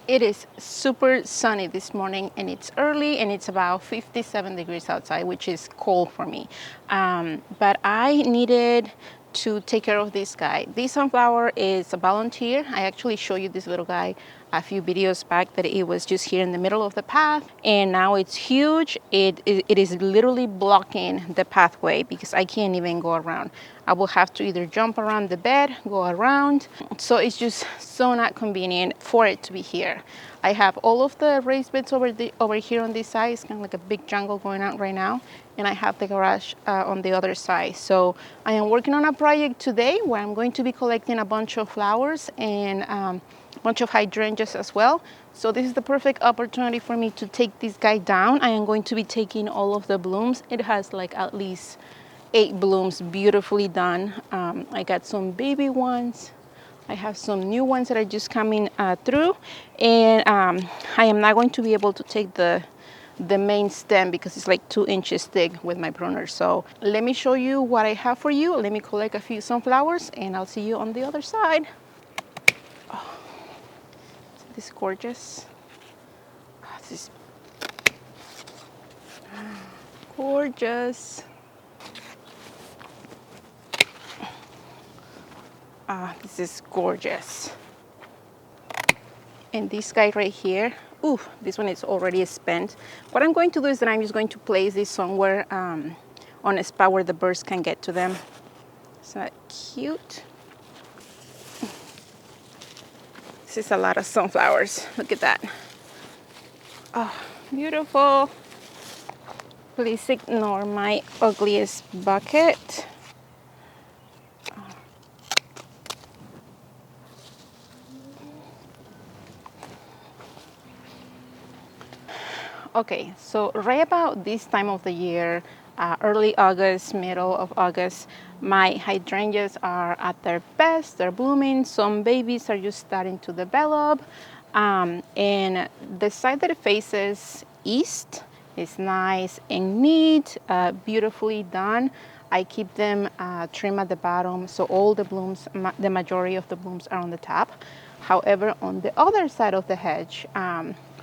It is super sunny this morning, and it's early, and it's about 57 degrees outside, which is cold for me. But I needed to take care of this guy. This sunflower is a volunteer. I actually showed you this little guy a few videos back that it was just here in the middle of the path, and now it's huge. It is literally blocking the pathway because I can't even go around. I will have to either jump around the bed, go around. So it's just so not convenient for it to be here. I have all of the raised beds over here on this side. It's kind of like a big jungle going on right now. And I have the garage on the other side. So I am working on a project today where I'm going to be collecting a bunch of flowers and a bunch of hydrangeas as well. So this is the perfect opportunity for me to take this guy down. I am going to be taking all of the blooms. It has like at least 8 blooms, beautifully done. I got some baby ones. I have some new ones that are just coming through, and I am not going to be able to take the main stem because it's like 2 inches thick with my pruner. So let me show you what I have for you. Let me collect a few sunflowers, and I'll see you on the other side. Oh, this is gorgeous. Oh, this is gorgeous. This is gorgeous. And this guy right here, ooh, this one is already spent. What I'm going to do is that I'm just going to place this somewhere on a spot where the birds can get to them. Isn't that cute? This is a lot of sunflowers. Look at that. Oh, beautiful. Please ignore my ugliest bucket. Okay, so right about this time of the year, early August, middle of August, my hydrangeas are at their best. They're blooming. Some babies are just starting to develop. And the side that it faces east is nice and neat, beautifully done. I keep them trim at the bottom, so all the blooms, the majority of the blooms are on the top. However, on the other side of the hedge,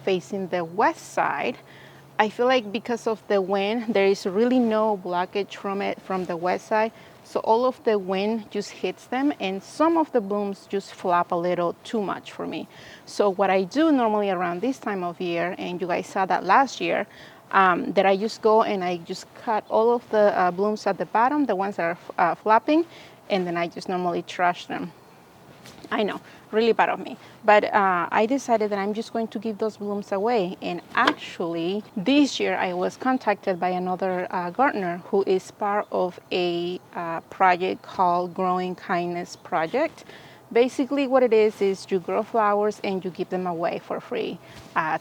facing the west side, I feel like because of the wind, there is really no blockage from the west side. So all of the wind just hits them, and some of the blooms just flop a little too much for me. So what I do normally around this time of year, and you guys saw that last year, that I just go and I just cut all of the blooms at the bottom, the ones that are flopping, and then I just normally trash them. I know, really bad of me. But I decided that I'm just going to give those blooms away. And actually, this year I was contacted by another gardener who is part of a project called Growing Kindness Project. Basically what it is you grow flowers and you give them away for free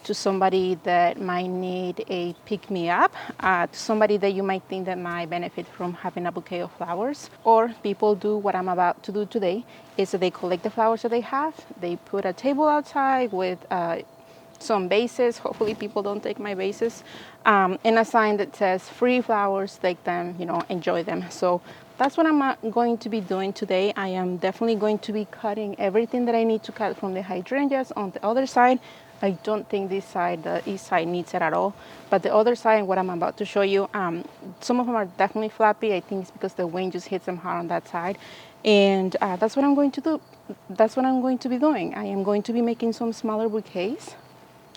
to somebody that might need a pick-me-up, to somebody that you might think that might benefit from having a bouquet of flowers. Or people do what I'm about to do today, is that they collect the flowers that they have, they put a table outside with some vases, hopefully people don't take my vases, and a sign that says free flowers, take them, enjoy them. So that's what I'm going to be doing today. I am definitely going to be cutting everything that I need to cut from the hydrangeas on the other side. I don't think this side, the east side, needs it at all. But the other side, what I'm about to show you, some of them are definitely flappy. I think it's because the wind just hits them hard on that side. And that's what I'm going to do. That's what I'm going to be doing. I am going to be making some smaller bouquets.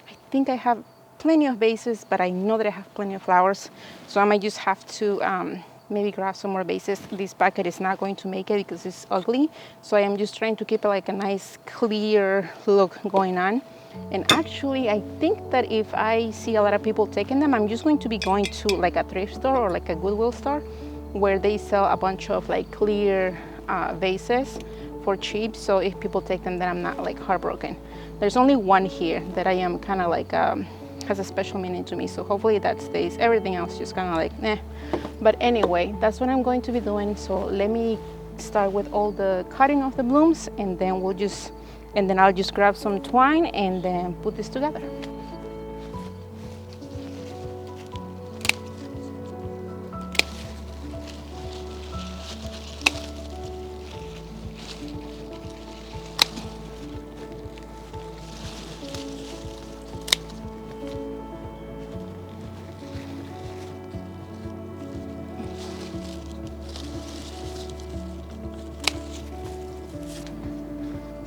I think I have plenty of vases, but I know that I have plenty of flowers. So I might just have to maybe grab some more vases. This bucket is not going to make it because it's ugly. So I am just trying to keep it like a nice clear look going on. And actually, I think that if I see a lot of people taking them, I'm just going to be going to like a thrift store or like a Goodwill store where they sell a bunch of like clear vases for cheap. So if people take them, then I'm not like heartbroken. There's only one here that I am kind of like has a special meaning to me, so hopefully that stays. Everything else just kind of like eh. But anyway, that's what I'm going to be doing. So let me start with all the cutting of the blooms, and then I'll just grab some twine and then put this together.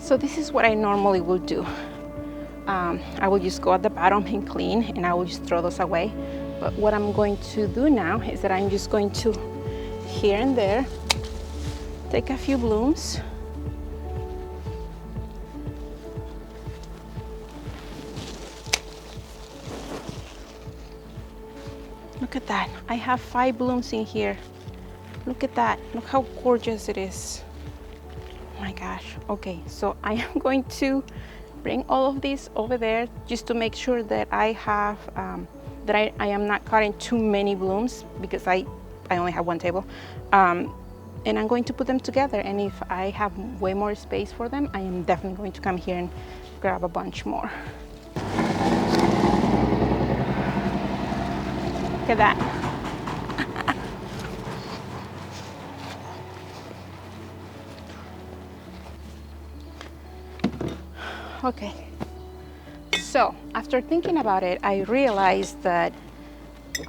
So this is what I normally would do. I will just go at the bottom and clean, and I will just throw those away. But what I'm going to do now is that I'm just going to, here and there, take a few blooms. Look at that. I have 5 blooms in here. Look at that. Look how gorgeous it is. Oh my gosh. Okay, so I am going to bring all of these over there just to make sure that I have that I am not cutting too many blooms, because I only have 1 table, and I'm going to put them together, and if I have way more space for them, I am definitely going to come here and grab a bunch more. Look at that. Okay, so after thinking about it, I realized that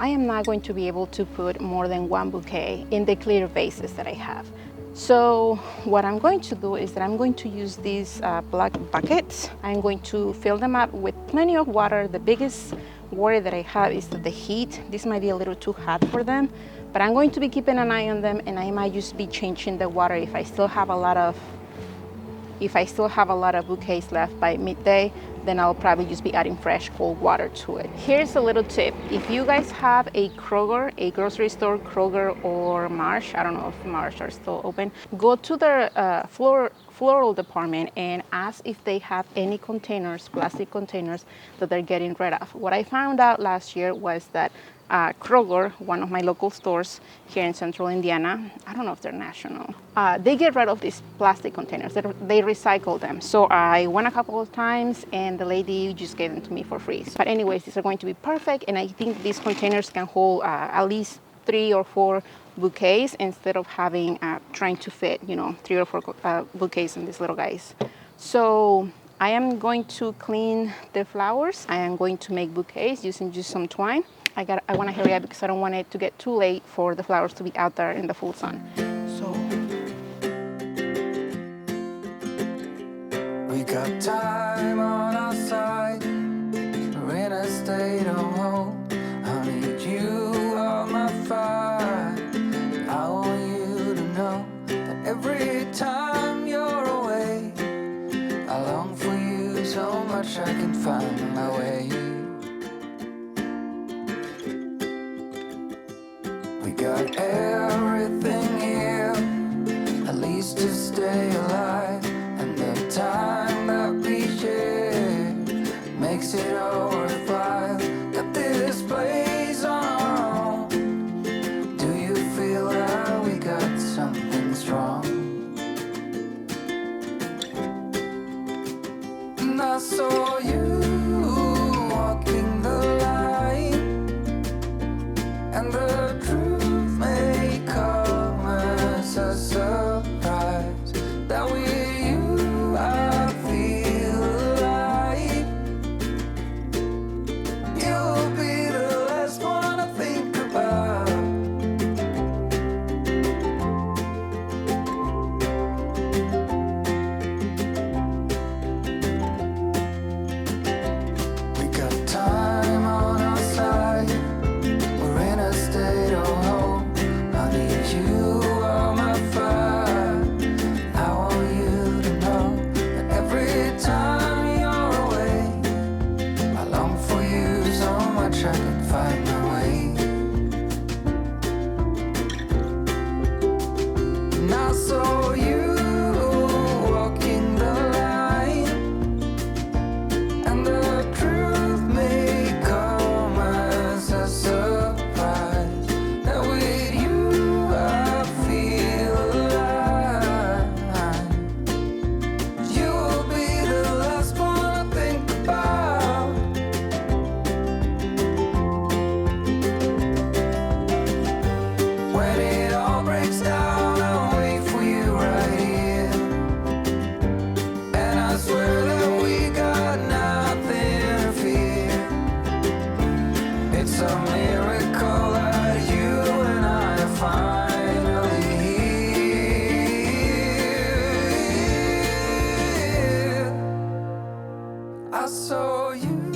I am not going to be able to put more than 1 bouquet in the clear vases that I have. So what I'm going to do is that I'm going to use these black buckets. I'm going to fill them up with plenty of water. The biggest worry that I have is that the heat, this might be a little too hot for them, but I'm going to be keeping an eye on them, and I might just be changing the water if I still have a lot of bouquets left by midday. Then I'll probably just be adding fresh cold water to it. Here's a little tip. If you guys have a Kroger, a grocery store, Kroger or Marsh, I don't know if Marsh are still open, go to their floral department and ask if they have any containers, plastic containers, that they're getting rid of. What I found out last year was that Kroger, one of my local stores here in central Indiana, I don't know if they're national, they get rid of these plastic containers. They recycle them. So I went a couple of times and the lady just gave them to me for free. But anyways, these are going to be perfect, and I think these containers can hold at least 3 or 4 bouquets instead of having trying to fit 3 or 4 bouquets in these little guys. So I am going to clean the flowers. I am going to make bouquets using just some twine. I want to hurry up because I don't want it to get too late for the flowers to be out there in the full sun. So we got time on our side. We're in a state of hope. I need you on my fire. I want you to know that every time you're away, I long for you so much I can find my way. We got everything here, at least to stay alive, and the time that we share makes it all worthwhile. Got this place on our own. Do you feel that we got something strong? And I saw you walking the line, and the truth may come as a surprise that with you I feel alive. You'll be the last one I think about. I saw you